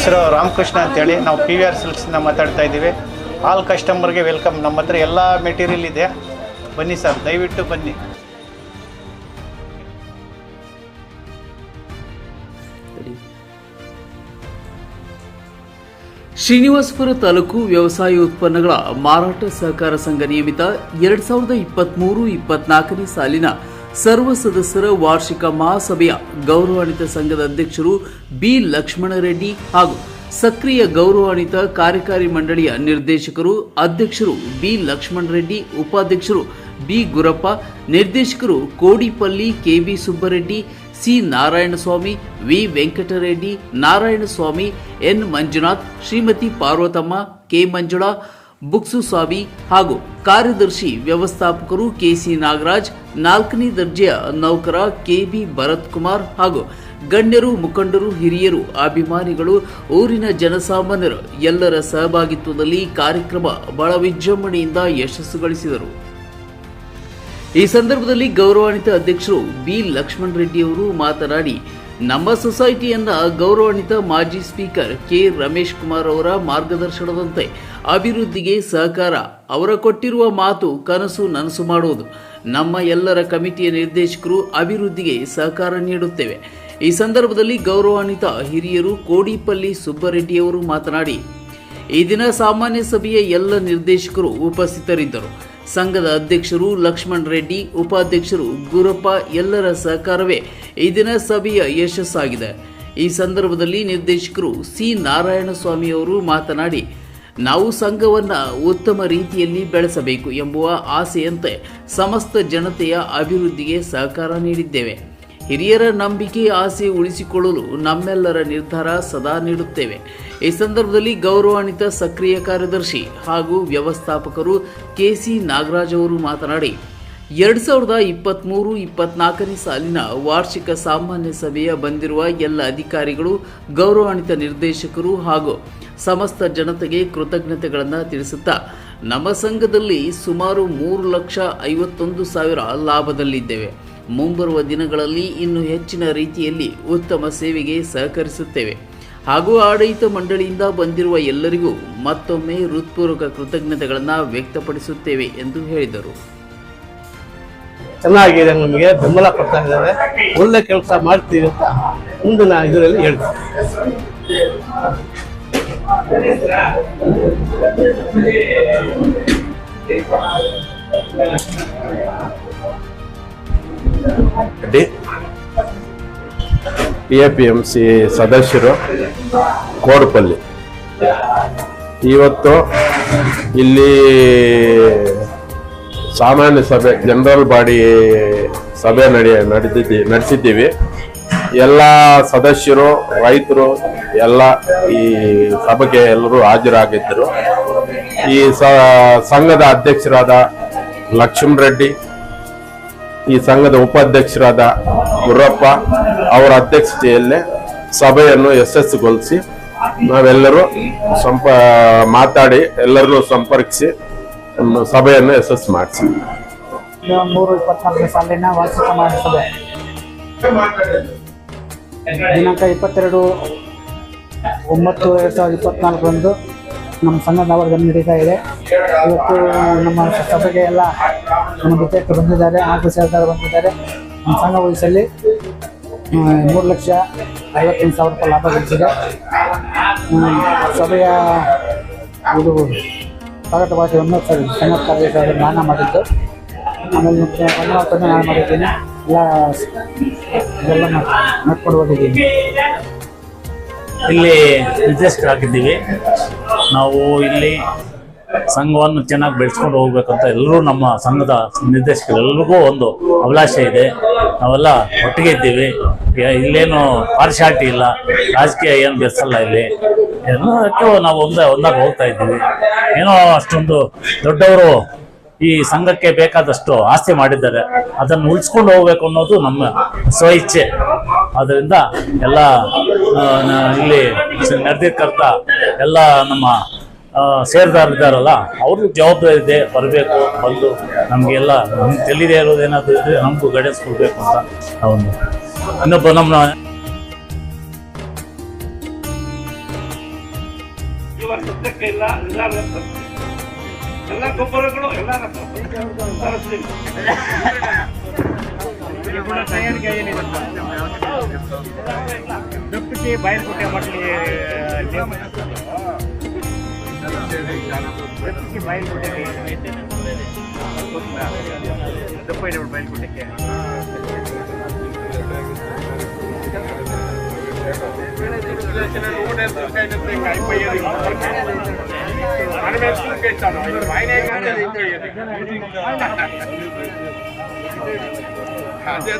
ಹೆಸರು ರಾಮಕೃಷ್ಣ ಅಂತೇಳಿ. ನಾವು PVR ಸಿಲ್ಕ್ಸಿಂದ ಮಾತಾಡ್ತಾ ಇದ್ದೀವಿ. ಆಲ್ ಕಸ್ಟಮರ್ಗೆ ವೆಲ್ಕಮ್. ನಮ್ಮ ಹತ್ರ ಎಲ್ಲ ಮೆಟೀರಿಯಲ್ ಇದೆ, ಬನ್ನಿ ಸರ್, ದಯವಿಟ್ಟು ಬನ್ನಿ. ಶ್ರೀನಿವಾಸಪುರ ತಾಲೂಕು ವ್ಯವಸಾಯ ಉತ್ಪನ್ನಗಳ ಮಾರಾಟ ಸಹಕಾರ ಸಂಘ ನಿಯಮಿತ 2023-24ನೇ ಸಾಲಿನ ಸರ್ವ ಸದಸ್ಯರ ವಾರ್ಷಿಕ ಮಹಾಸಭೆಯ ಗೌರವಾನ್ವಿತ ಸಂಘದ ಅಧ್ಯಕ್ಷರು ಬಿ ಲಕ್ಷ್ಮಣರೆಡ್ಡಿ ಹಾಗೂ ಸಕ್ರಿಯ ಗೌರವಾನ್ವಿತ ಕಾರ್ಯಕಾರಿ ಮಂಡಳಿಯ ನಿರ್ದೇಶಕರು, ಅಧ್ಯಕ್ಷರು ಬಿ ಲಕ್ಷ್ಮಣರೆಡ್ಡಿ, ಉಪಾಧ್ಯಕ್ಷರು ಬಿ ಗುರಪ್ಪ, ನಿರ್ದೇಶಕರು Kodipalli KB Subbareddy, C Narayanaswamy, V Venkatareddy, Narayanaswamy, N Manjunath, Shrimati Parvatamma, K Manjula, ಬುಕ್ಸುಸ್ವಾಮಿ ಹಾಗೂ ಕಾರ್ಯದರ್ಶಿ ವ್ಯವಸ್ಥಾಪಕರು ಕೆಸಿ ನಾಗರಾಜ್, 4ನೇ ದರ್ಜೆಯ ನೌಕರ ಕೆಬಿ ಭರತ್ ಕುಮಾರ್ ಹಾಗೂ ಗಣ್ಯರು, ಮುಖಂಡರು, ಹಿರಿಯರು, ಅಭಿಮಾನಿಗಳು, ಊರಿನ ಜನಸಾಮಾನ್ಯರು ಎಲ್ಲರ ಸಹಭಾಗಿತ್ವದಲ್ಲಿ ಕಾರ್ಯಕ್ರಮ ಬಹಳ ವಿಜೃಂಭಣೆಯಿಂದ ಯಶಸ್ಸುಗಳಿಸಿದರು. ಈ ಸಂದರ್ಭದಲ್ಲಿ ಗೌರವಾನ್ವಿತ ಅಧ್ಯಕ್ಷರು ಬಿ ಲಕ್ಷ್ಮಣ್ ರೆಡ್ಡಿ ಅವರು ಮಾತನಾಡಿ, ನಮ್ಮ ಸೊಸೈಟಿಯನ್ನ ಗೌರವಾನ್ವಿತ ಮಾಜಿ ಸ್ಪೀಕರ್ ಕೆ ರಮೇಶ್ ಕುಮಾರ್ ಅವರ ಮಾರ್ಗದರ್ಶನದಂತೆ ಅಭಿವೃದ್ಧಿಗೆ ಸಹಕಾರ, ಅವರ ಕೊಟ್ಟಿರುವ ಮಾತು ಕನಸು ನನಸು ಮಾಡುವುದು. ನಮ್ಮ ಎಲ್ಲರ ಕಮಿಟಿಯ ನಿರ್ದೇಶಕರು ಅಭಿವೃದ್ಧಿಗೆ ಸಹಕಾರ ನೀಡುತ್ತೇವೆ. ಈ ಸಂದರ್ಭದಲ್ಲಿ ಗೌರವಾನ್ವಿತ ಹಿರಿಯರು ಕೋಡಿಪಲ್ಲಿ ಸುಬ್ಬರೆಡ್ಡಿಯವರು ಮಾತನಾಡಿ, ಈ ದಿನ ಸಾಮಾನ್ಯ ಸಭೆಯ ಎಲ್ಲ ನಿರ್ದೇಶಕರು ಉಪಸ್ಥಿತರಿದ್ದರು. ಸಂಘದ ಅಧ್ಯಕ್ಷರು ಲಕ್ಷ್ಮಣ್ ರೆಡ್ಡಿ, ಉಪಾಧ್ಯಕ್ಷರು ಗುರಪ್ಪ ಎಲ್ಲರ ಸಹಕಾರವೇ ಈ ದಿನ ಸಭೆಯ ಯಶಸ್ಸಾಗಿದೆ. ಈ ಸಂದರ್ಭದಲ್ಲಿ ನಿರ್ದೇಶಕರು ಸಿ ನಾರಾಯಣಸ್ವಾಮಿ ಅವರು ಮಾತನಾಡಿ, ನಾವು ಸಂಘವನ್ನ ಉತ್ತಮ ರೀತಿಯಲ್ಲಿ ಬೆಳೆಸಬೇಕು ಎಂಬುವ ಆಸೆಯಂತೆ ಸಮಸ್ತ ಜನತೆಯ ಅಭಿವೃದ್ಧಿಗೆ ಸಹಕಾರ ನೀಡಿದ್ದೇವೆ. ಹಿರಿಯರ ನಂಬಿಕೆ, ಆಸೆ ಉಳಿಸಿಕೊಳ್ಳಲು ನಮ್ಮೆಲ್ಲರ ನಿರ್ಧಾರ ಸದಾ ನೀಡುತ್ತೇವೆ. ಈ ಸಂದರ್ಭದಲ್ಲಿ ಗೌರವಾನ್ವಿತ ಸಕ್ರಿಯ ಕಾರ್ಯದರ್ಶಿ ಹಾಗೂ ವ್ಯವಸ್ಥಾಪಕರು ಕೆಸಿ ನಾಗರಾಜ್ ಅವರು ಮಾತನಾಡಿ, 2023-24ನೇ ಸಾಲಿನ ವಾರ್ಷಿಕ ಸಾಮಾನ್ಯ ಸಭೆಯ ಬಂದಿರುವ ಎಲ್ಲ ಅಧಿಕಾರಿಗಳು, ಗೌರವಾನ್ವಿತ ನಿರ್ದೇಶಕರು ಹಾಗೂ ಸಮಸ್ತ ಜನತೆಗೆ ಕೃತಜ್ಞತೆಗಳನ್ನು ತಿಳಿಸುತ್ತಾ, ನಮ್ಮ ಸಂಘದಲ್ಲಿ ಸುಮಾರು 3,51,000 ಲಾಭದಲ್ಲಿದ್ದೇವೆ. ಮುಂಬರುವ ದಿನಗಳಲ್ಲಿ ಇನ್ನೂ ಹೆಚ್ಚಿನ ರೀತಿಯಲ್ಲಿ ಉತ್ತಮ ಸೇವೆಗೆ ಸಹಕರಿಸುತ್ತೇವೆ ಹಾಗೂ ಆಡಳಿತ ಮಂಡಳಿಯಿಂದ ಬಂದಿರುವ ಎಲ್ಲರಿಗೂ ಮತ್ತೊಮ್ಮೆ ಹೃತ್ಪೂರ್ವಕ ಕೃತಜ್ಞತೆಗಳನ್ನು ವ್ಯಕ್ತಪಡಿಸುತ್ತೇವೆ ಎಂದು ಹೇಳಿದರು. ಚೆನ್ನಾಗಿದೆ, ನಮಗೆ ಬೆಂಬಲ ಕೊಡ್ತಾ ಇದ್ದಾರೆ, ಒಳ್ಳೆ ಕೆಲಸ ಮಾಡ್ತೀವಿ ಅಂತ ಮುಂದಿನ ಇದರಲ್ಲಿ ಹೇಳ್ತೀವಿ. APMC ಸದಸ್ಯರು ಕೋಡಿಪಲ್ಲಿ, ಇವತ್ತು ಇಲ್ಲಿ ಸಾಮಾನ್ಯ ಸಭೆ, ಜನರಲ್ ಬಾಡಿ ಸಭೆ ನಡೆಸಿದ್ದೀವಿ. ಎಲ್ಲ ಸದಸ್ಯರು, ರೈತರು ಎಲ್ಲ ಈ ಸಭೆಗೆ ಎಲ್ಲರೂ ಹಾಜರಾಗಿದ್ದರು. ಈ ಸಂಘದ ಅಧ್ಯಕ್ಷರಾದ ಲಕ್ಷ್ಮಣ್ ರೆಡ್ಡಿ, ಈ ಸಂಘದ ಉಪಾಧ್ಯಕ್ಷರಾದ ಗುರಪ್ಪ ಅವರ ಅಧ್ಯಕ್ಷತೆಯಲ್ಲೇ ಸಭೆಯನ್ನು ಯಶಸ್ಸುಗೊಳಿಸಿ ನಾವೆಲ್ಲರೂ ಮಾತಾಡಿ ಎಲ್ಲರನ್ನೂ ಸಂಪರ್ಕಿಸಿ ಸಭೆಯನ್ನು ಯಶಸ್ಸು ಮಾಡಿಸಿ 3/24 ಸಾಲಿನ ವಾರ್ಷಿಕ ಮಹಾಸಭೆ ದಿನಾಂಕ 22/9/2024 ನಮ್ಮ ಸಂಘದ ಆವರಣದಲ್ಲಿ ನಡೀತಾ ಇದೆ. ಇವತ್ತು ನಮ್ಮ ಸಭೆಗೆ ಎಲ್ಲ ನಮ್ಮ ವಿದ್ಯಾರ್ಥಿಗಳು ಬಂದಿದ್ದಾರೆ, ಹಾಗೂ ಸೇರ್ದಾರ ಬಂದಿದ್ದಾರೆ. ನಮ್ಮ ಸಂಘ ವಯಸ್ಸಲ್ಲಿ 3,58,000 ಲಾಭ ಗಳಿಸಿದೆ. ಸಭೆಯ ಇದು ಸ್ವಾಗತ ಭಾಷೆಯನ್ನು ಸಂಘದ ಕಾರ್ಯದರ್ಶಿ ನಾನು ಮಾಡಿದ್ದು, ಆಮೇಲೆ ವಂದನಾರ್ಥನೆ ನಾನು ಮಾಡಿದ್ದೀನಿ. ಎಲ್ಲ ನಡ್ಕೊಂಡು ಹೋಗಿದ್ದೀನಿ. ಇಲ್ಲಿ ನಿರ್ದೇಶಕರಾಗಿದ್ದೀವಿ. ನಾವು ಇಲ್ಲಿ ಸಂಘವನ್ನು ಚೆನ್ನಾಗಿ ಬೆಳೆಸ್ಕೊಂಡು ಹೋಗ್ಬೇಕಂತ ಎಲ್ಲರೂ ನಮ್ಮ ಸಂಘದ ನಿರ್ದೇಶಕರೆಲ್ಲರಿಗೂ ಒಂದು ಅಭಿಲಾಷೆ ಇದೆ. ನಾವೆಲ್ಲ ಒಟ್ಟಿಗೆ ಇದ್ದೀವಿ. ಇಲ್ಲೇನು ಪಾರ್ಶಾಲಿಟಿ ಇಲ್ಲ, ರಾಜಕೀಯ ಏನು ಬೆಳೆಸಲ್ಲ. ಇಲ್ಲಿ ಎಲ್ಲಕ್ಕೂ ನಾವು ಒಂದಾಗಿ ಹೋಗ್ತಾ ಇದ್ದೀವಿ. ಏನೋ ಅಷ್ಟೊಂದು ದೊಡ್ಡವರು ಈ ಸಂಘಕ್ಕೆ ಬೇಕಾದಷ್ಟು ಆಸ್ತಿ ಮಾಡಿದ್ದಾರೆ, ಅದನ್ನು ಉಳಿಸ್ಕೊಂಡು ಹೋಗ್ಬೇಕು ಅನ್ನೋದು ನಮ್ಮ ಸ್ವಇಚ್ಛೆ. ಆದ್ದರಿಂದ ಎಲ್ಲ ಇಲ್ಲಿ ನಡೆದಿರ್ತಕ್ಕಂಥ ಎಲ್ಲ ನಮ್ಮ ಸೇರ್ದಾರಿದ್ದಾರಲ್ಲ, ಅವ್ರಿಗೆ ಜವಾಬ್ದಾರಿ ಇದೆ, ಬರಬೇಕು, ಬಂದು ನಮಗೆಲ್ಲ ನಮ್ಗೆ ತಿಳಿದೇ ಇರೋದೇನಾದರೂ ಇದ್ರೆ ನಮಗೂ ಗೈಡೆನ್ಸ್ ಕೊಡಬೇಕು ಅಂತ ಒಂದು ಇನ್ನೊಬ್ಬ ನಮ್ಮ ಇವಾಗ ಸದ್ಯಕ್ಕೆ ಇಲ್ಲ, ಎಲ್ಲ ಗೊಬ್ಬರಗಳು ಎಲ್ಲ ತರಿಸ್ತೀವಿ. ಬಯಲುಕೋಟೆ ಮಟ್ಲಿ ದಪ್ಪ ಇದೆ ಬಯಲುಕೋಟೆಗೆ ಅದೇ